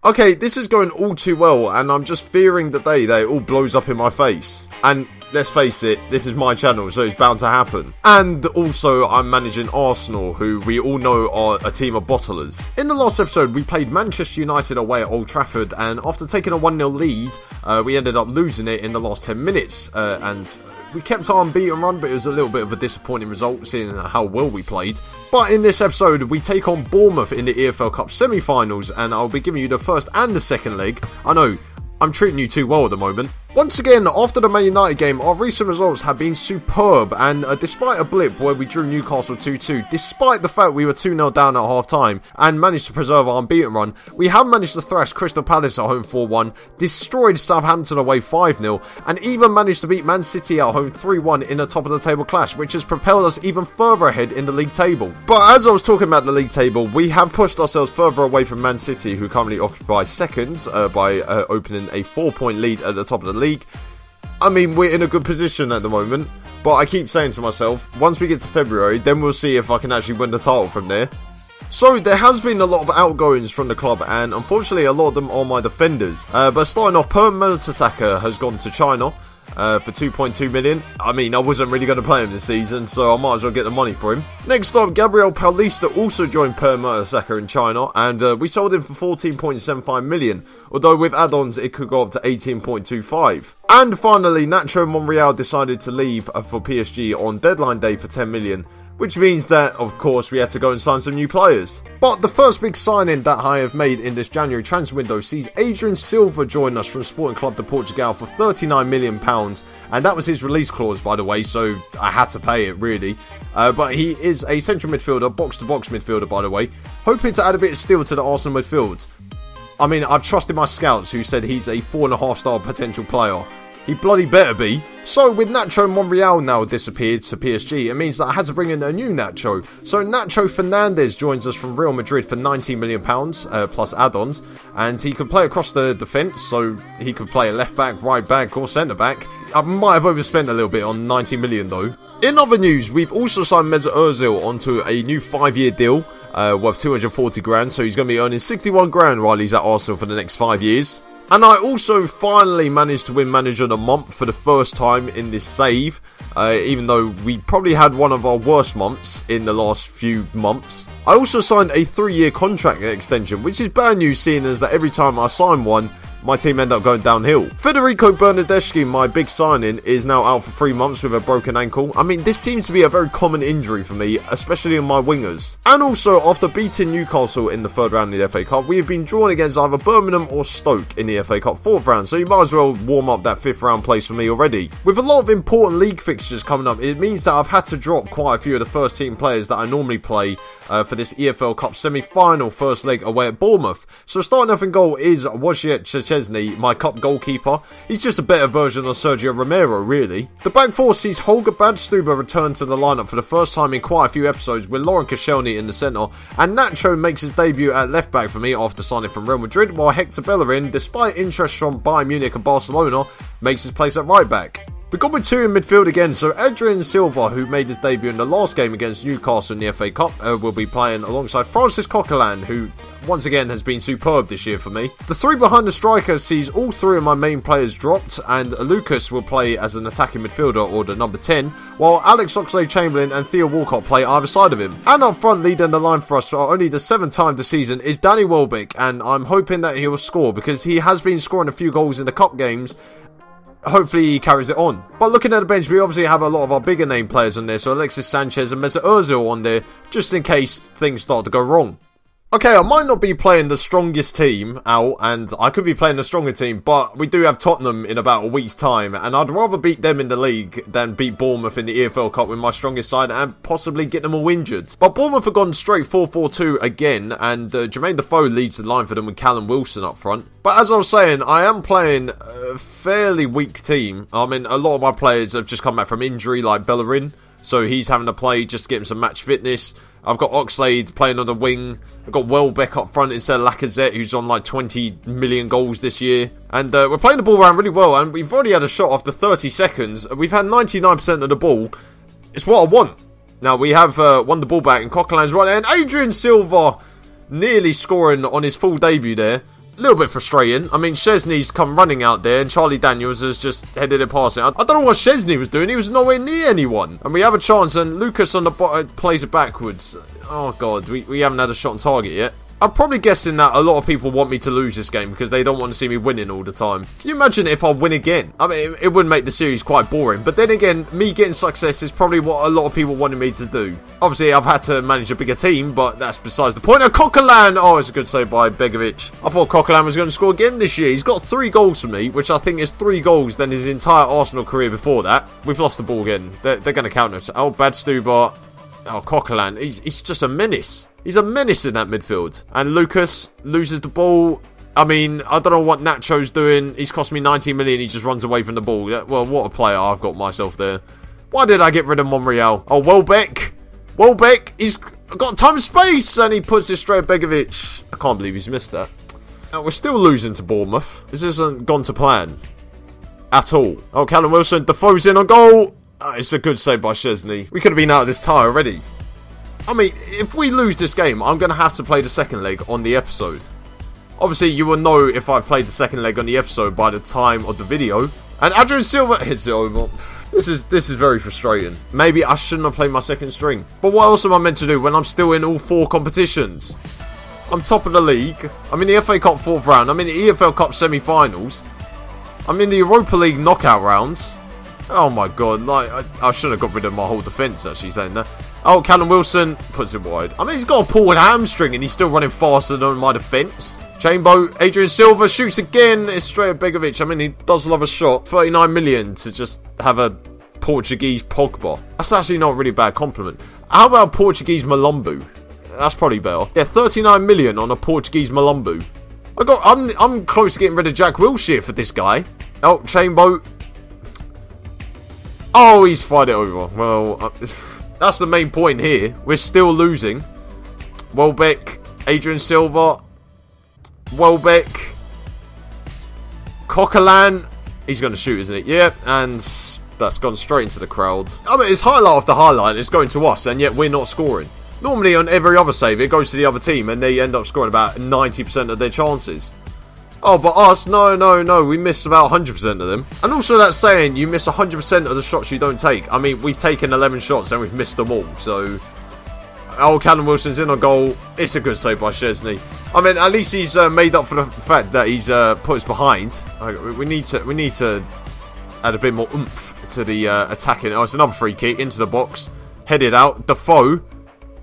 Okay, this is going all too well, and I'm just fearing the day that it all blows up in my face. And let's face it, this is my channel, so it's bound to happen. And also, I'm managing Arsenal, who we all know are a team of bottlers. In the last episode, we played Manchester United away at Old Trafford, and after taking a 1-0 lead, we ended up losing it in the last 10 minutes, and we kept our unbeaten run, but it was a little bit of a disappointing result, seeing how well we played. But in this episode, we take on Bournemouth in the EFL Cup semi-finals, and I'll be giving you the first and the second leg. I know, I'm treating you too well at the moment. Once again, after the Man United game, our recent results have been superb, and despite a blip where we drew Newcastle 2-2, despite the fact we were 2-0 down at half-time and managed to preserve our unbeaten run, we have managed to thrash Crystal Palace at home 4-1, destroyed Southampton away 5-0, and even managed to beat Man City at home 3-1 in a top-of-the-table clash, which has propelled us even further ahead in the league table. But as I was talking about the league table, we have pushed ourselves further away from Man City, who currently occupy second by opening a 4-point lead at the top of the league. I mean, we're in a good position at the moment, but I keep saying to myself, once we get to February, then we'll see if I can actually win the title from there. So there has been a lot of outgoings from the club, and unfortunately a lot of them are my defenders. But starting off, Per Mertesacker has gone to China for 2.2 million. I mean, I wasn't really going to play him this season, so I might as well get the money for him. Next up, Gabriel Paulista also joined Per Mertesacker in China, and we sold him for 14.75 million, although with add-ons it could go up to 18.25. And finally, Nacho Monreal decided to leave for PSG on deadline day for 10 million. Which means that, of course, we had to go and sign some new players. But the first big signing that I have made in this January transfer window sees Adrian Silva join us from Sporting Club de Portugal for £39 million. And that was his release clause, by the way, so I had to pay it, really. But he is a central midfielder, box-to-box midfielder, by the way, hoping to add a bit of steel to the Arsenal midfield. I mean, I've trusted my scouts who said he's a 4.5-star potential player. He bloody better be. So with Nacho Monreal now disappeared to PSG, it means that I had to bring in a new Nacho. So Nacho Fernandez joins us from Real Madrid for £19 million plus add-ons, and he can play across the defence, so he could play a left back, right back or centre back. I might have overspent a little bit on 90 million though. In other news, we've also signed Mesut Ozil onto a new 5-year deal worth 240 grand, so he's going to be earning 61 grand while he's at Arsenal for the next 5 years. And I also finally managed to win Manager of the Month for the first time in this save, even though we probably had one of our worst months in the last few months. I also signed a 3-year contract extension, which is bad news seeing as that every time I sign one, my team end up going downhill. Federico Bernardeschi, my big signing, is now out for 3 months with a broken ankle. I mean, this seems to be a very common injury for me, especially in my wingers. And also, after beating Newcastle in the 3rd round of the FA Cup, we have been drawn against either Birmingham or Stoke in the FA Cup 4th round, so you might as well warm up that 5th round place for me already. With a lot of important league fixtures coming up, it means that I've had to drop quite a few of the first team players that I normally play for this EFL Cup semi-final first leg away at Bournemouth. So starting off in goal is Wojciech Szczesny, my cup goalkeeper. He's just a better version of Sergio Romero, really. The back four sees Holger Badstuber return to the lineup for the first time in quite a few episodes, with Lauren Koscielny in the centre, and Nacho makes his debut at left back for me after signing from Real Madrid, while Hector Bellerin, despite interest from Bayern Munich and Barcelona, makes his place at right back. We got with 2 in midfield again, so Adrian Silva, who made his debut in the last game against Newcastle in the FA Cup, will be playing alongside Francis Coquelin, who once again has been superb this year for me. The 3 behind the striker sees all 3 of my main players dropped, and Lucas will play as an attacking midfielder or the number 10, while Alex Oxlade-Chamberlain and Theo Walcott play either side of him. And up front, leading the line for us for only the 7th time this season is Danny Welbeck, and I'm hoping that he will score because he has been scoring a few goals in the cup games. Hopefully he carries it on. But looking at the bench, we obviously have a lot of our bigger name players on there, so Alexis Sanchez and Mesut Ozil on there, just in case things start to go wrong. Okay, I might not be playing the strongest team out, and I could be playing the stronger team, but we do have Tottenham in about a week's time, and I'd rather beat them in the league than beat Bournemouth in the EFL Cup with my strongest side and possibly get them all injured. But Bournemouth have gone straight 4-4-2 again, and Jermaine Defoe leads the line for them with Callum Wilson up front. But as I was saying, I am playing a fairly weak team. I mean, a lot of my players have just come back from injury, like Bellerin, so he's having to play just to get him some match fitness. I've got Oxlade playing on the wing. I've got Welbeck up front instead of Lacazette, who's on like 20 million goals this year. And we're playing the ball around really well, and we've already had a shot after 30 seconds. We've had 99% of the ball. It's what I want. Now, we have won the ball back, and Coquelin's right there. And Adrian Silva nearly scoring on his full debut there. A little bit frustrating. I mean, Szczesny's come running out there and Charlie Daniels has just headed it past it. I don't know what Szczesny was doing. He was nowhere near anyone. And we have a chance and Lucas on the bottom plays it backwards. Oh, God. We haven't had a shot on target yet. I'm probably guessing that a lot of people want me to lose this game because they don't want to see me winning all the time. Can you imagine if I win again? I mean, it would make the series quite boring. But then again, me getting success is probably what a lot of people wanted me to do. Obviously, I've had to manage a bigger team, but that's besides the point. Coquelin! Oh, it's a good save by Begovic. I thought Coquelin was going to score again this year. He's got 3 goals for me, which I think is 3 goals than his entire Arsenal career before that. We've lost the ball again. They're going to counter it. Oh, bad Stuber. Oh, Coquelin. He's just a menace. He's a menace in that midfield. And Lucas loses the ball. I mean, I don't know what Nacho's doing. He's cost me 19 million. He just runs away from the ball. Well, what a player I've got myself there. Why did I get rid of Monreal? Oh, Welbeck. Welbeck. He's got time and space. And he puts it straight at Begovic. I can't believe he's missed that. Now, we're still losing to Bournemouth. This hasn't gone to plan. At all. Oh, Callum Wilson. Defoe's in on goal. It's a good save by Szczesny. We could have been out of this tie already. I mean, if we lose this game, I'm going to have to play the second leg on the episode. Obviously, you will know if I've played the second leg on the episode by the time of the video. And Adrian Silva hits it over. This is very frustrating. Maybe I shouldn't have played my second string. But what else am I meant to do when I'm still in all 4 competitions? I'm top of the league. I'm in the FA Cup 4th round. I'm in the EFL Cup semi-finals. I'm in the Europa League knockout rounds. Oh my God, like, I should have got rid of my whole defence actually saying that. Oh, Callum Wilson puts it wide. I mean, he's got a pulled hamstring and he's still running faster than my defence. Chambo, Adrian Silva shoots again. It's straight at Begovic. I mean, he does love a shot. 39 million to just have a Portuguese Pogba. That's actually not a really bad compliment. How about Portuguese Malumbu? That's probably better. Yeah, 39 million on a Portuguese Malumbu. I'm close to getting rid of Jack Wilshere for this guy. Oh, Chambo. Oh, he's fired it over. Well, that's the main point here. We're still losing. Welbeck, Adrian Silva, Welbeck, Coquelin. He's going to shoot, isn't it? Yeah, and that's gone straight into the crowd. I mean, it's highlight after highlight. It's going to us, and yet we're not scoring. Normally, on every other save, it goes to the other team, and they end up scoring about 90% of their chances. Oh, but us, no, we miss about 100% of them. And also that saying, you miss 100% of the shots you don't take. I mean, we've taken 11 shots and we've missed them all, so... Oh, Callum Wilson's in on goal. It's a good save by Szczesny. I mean, at least he's made up for the fact that he's put us behind. We need to add a bit more oomph to the attacking. Oh, it's another free kick into the box. Headed out. Defoe.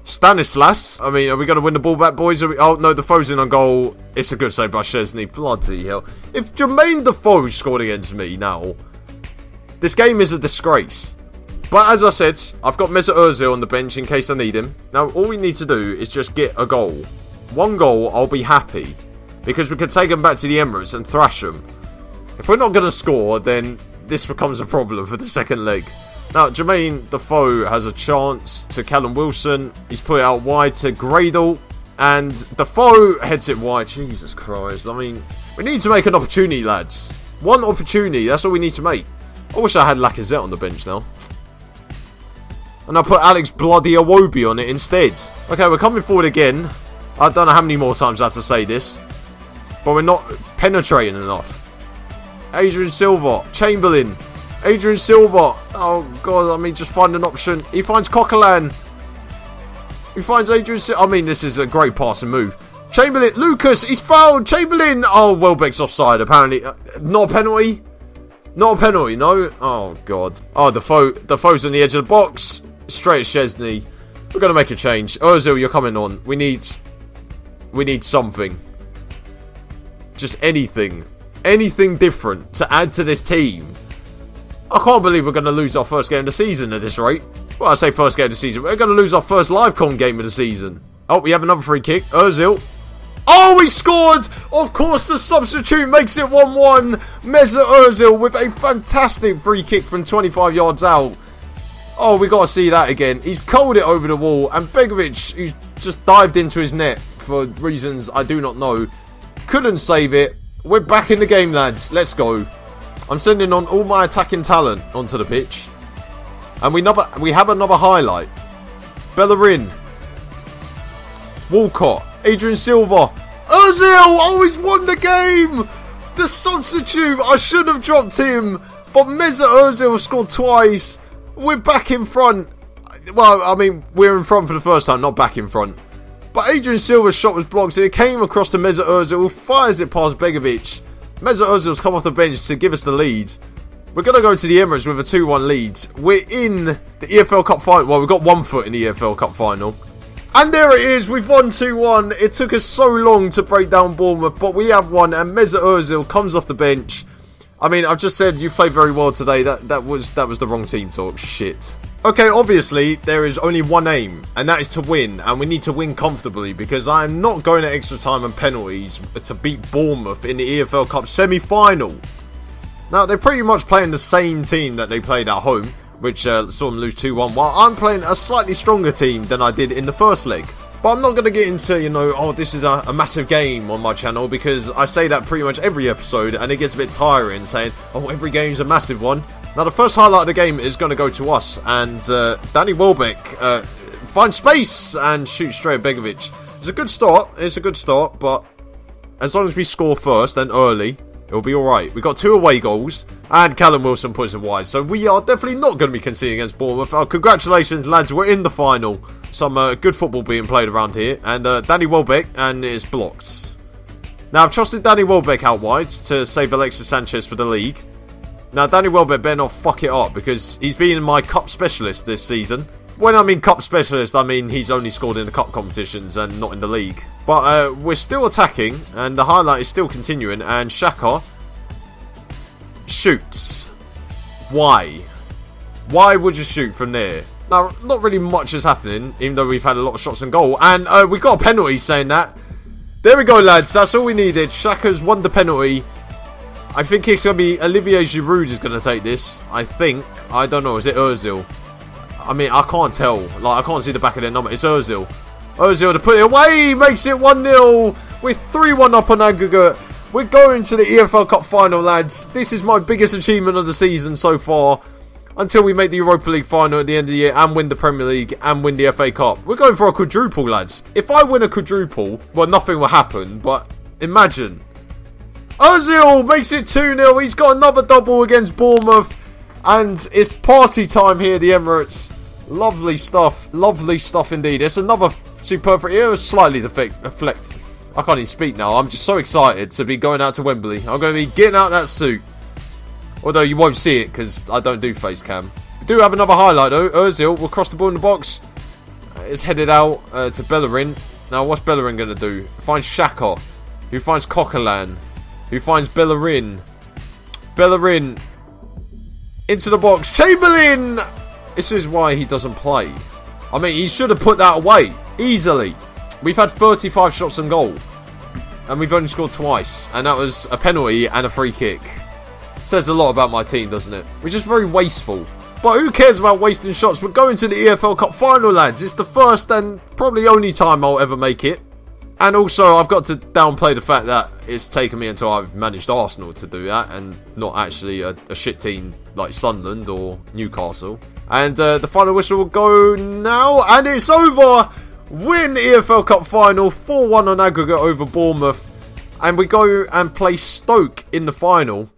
Stanislas. I mean, are we going to win the ball back, boys? Oh, no, Defoe's in on goal. It's a good save by Szczesny. Bloody hell. If Jermaine Defoe scored against me now, this game is a disgrace. But as I said, I've got Mesut Ozil on the bench in case I need him. Now, all we need to do is just get a goal. 1 goal, I'll be happy. Because we can take them back to the Emirates and thrash them. If we're not going to score, then this becomes a problem for the second leg. Now, Jermaine Defoe has a chance to Callum Wilson. He's put it out wide to Gradle. And Defoe heads it wide. Jesus Christ. I mean, we need to make an opportunity, lads. 1 opportunity. That's all we need to make. I wish I had Lacazette on the bench now. And I put Alex Bloody Iwobi on it instead. Okay, we're coming forward again. I don't know how many more times I have to say this. But we're not penetrating enough. Adrian Silva. Chamberlain. Adrian Silva. Oh, God. I mean, just find an option. He finds Coquelin. He finds Adrian Silva. I mean, this is a great passing move. Chamberlain. Lucas. He's fouled. Chamberlain. Oh, Welbeck's offside, apparently. Not a penalty. Not a penalty, no. Oh, God. Oh, Defoe's on the edge of the box. Straight at Szczesny. We're going to make a change. Ozil, you're coming on. We need something. Just anything. Anything different to add to this team. I can't believe we're going to lose our first game of the season at this rate. Well, I say first game of the season. We're going to lose our first live con game of the season. Oh, we have another free kick. Ozil. Oh, he scored! Of course, the substitute makes it 1-1. Mesut Ozil with a fantastic free kick from 25 yards out. Oh, we got to see that again. He's curled it over the wall. And Begovic, who's just dived into his net for reasons I do not know, couldn't save it. We're back in the game, lads. Let's go. I'm sending on all my attacking talent onto the pitch. And we have another highlight. Bellerin. Walcott. Adrian Silva. Ozil! Oh, he's won the game! The substitute! I should have dropped him. But Mesut Ozil scored twice. We're back in front. Well, I mean, we're in front for the first time, not back in front. But Adrian Silva's shot was blocked. It came across to Mesut Ozil, who fires it past Begovic. Mesut Ozil's come off the bench to give us the lead. We're going to go to the Emirates with a 2-1 lead. We're in the EFL Cup final. Well, we've got 1 foot in the EFL Cup final. And there it is. We've won 2-1. It took us so long to break down Bournemouth, but we have won. And Mesut Ozil comes off the bench. I mean, I've just said you played very well today. That was the wrong team talk. Shit. Okay, obviously, there is only one aim, and that is to win, and we need to win comfortably, because I am not going to extra time and penalties to beat Bournemouth in the EFL Cup semi-final. Now, they're pretty much playing the same team that they played at home, which saw them lose 2-1, while I'm playing a slightly stronger team than I did in the first leg. But I'm not going to get into, you know, oh, this is a massive game on my channel, because I say that pretty much every episode, and it gets a bit tiring saying, oh, every game's a massive one. Now, the first highlight of the game is going to go to us, and Danny Welbeck finds space and shoots straight at Begovic. It's a good start, but as long as we score first and early, it'll be alright. We've got 2 away goals, and Callum Wilson puts it wide, so we are definitely not going to be conceding against Bournemouth. Congratulations, lads, we're in the final. Some good football being played around here, and Danny Welbeck, and it's blocked. Now, I've trusted Danny Welbeck out wide to save Alexis Sanchez for the league. Now, Danny Welbeck better not fuck it up, because he's been my cup specialist this season. When I mean cup specialist, I mean he's only scored in the cup competitions and not in the league. But we're still attacking, and the highlight is still continuing, and Xhaka shoots. Why? Why would you shoot from there? Now, not really much is happening, even though we've had a lot of shots on goal. And we've got a penalty saying that. There we go, lads. That's all we needed. Xhaka's won the penalty. I think it's going to be Olivier Giroud is going to take this. I think. I don't know. Is it Ozil? I mean, I can't tell. Like, I can't see the back of their number. It's Ozil. Ozil to put it away. Makes it 1-0. We're 3-1 up on aggregate. We're going to the EFL Cup final, lads. This is my biggest achievement of the season so far. Until we make the Europa League final at the end of the year and win the Premier League and win the FA Cup. We're going for a quadruple, lads. If I win a quadruple, well, nothing will happen. But imagine. Ozil makes it 2-0. He's got another double against Bournemouth. And it's party time here at the Emirates. Lovely stuff. Lovely stuff indeed. It's another superb... It was slightly deflect. I can't even speak now. I'm just so excited to be going out to Wembley. I'm going to be getting out that suit. Although you won't see it because I don't do face cam. We do have another highlight though. Ozil will cross the ball in the box. It's headed out to Bellerin. Now what's Bellerin going to do? Finds Xhaka. Who finds Coquelin. Who finds Bellerin. Bellerin. Into the box. Chamberlain! This is why he doesn't play. I mean, he should have put that away. Easily. We've had 35 shots on goal. And we've only scored twice. And that was a penalty and a free kick. Says a lot about my team, doesn't it? We're just very wasteful. But who cares about wasting shots? We're going to the EFL Cup final, lads. It's the first and probably only time I'll ever make it. And also, I've got to downplay the fact that it's taken me until I've managed Arsenal to do that. And not actually a shit team like Sunderland or Newcastle. And the final whistle will go now. And it's over! Win the EFL Cup final. 4-1 on aggregate over Bournemouth. And we go and play Stoke in the final.